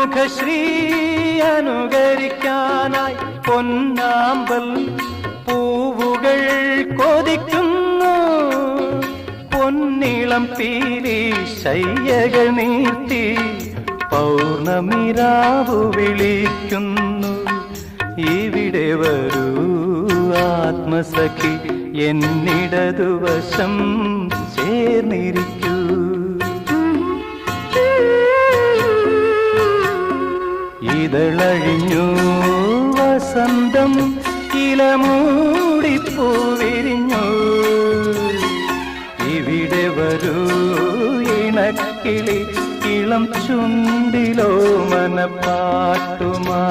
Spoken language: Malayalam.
മുഖശ്രീ അനുകരിക്കാനായി പൊന്നാമ്പൽ പൂവുകൾ കൊതിക്കുന്നു. പൊന്നിളം പീലി ശയ്യകൾ നീട്ടി പൗർണമിരാവു വിളിക്കുന്നു. ഇവിടെ വരൂ ആത്മസഖി, എന്നിടതുവശം ചേർന്നിരിക്കൂ. ഇതളഴിഞ്ഞു വസന്തം, ഇലമൂടിപ്പൂവിരിഞ്ഞു. ഇവിടെ വരൂ ഇണക്കിളി, ഇളം ചുണ്ടിലോ മനപ്പാട്ടുമാ.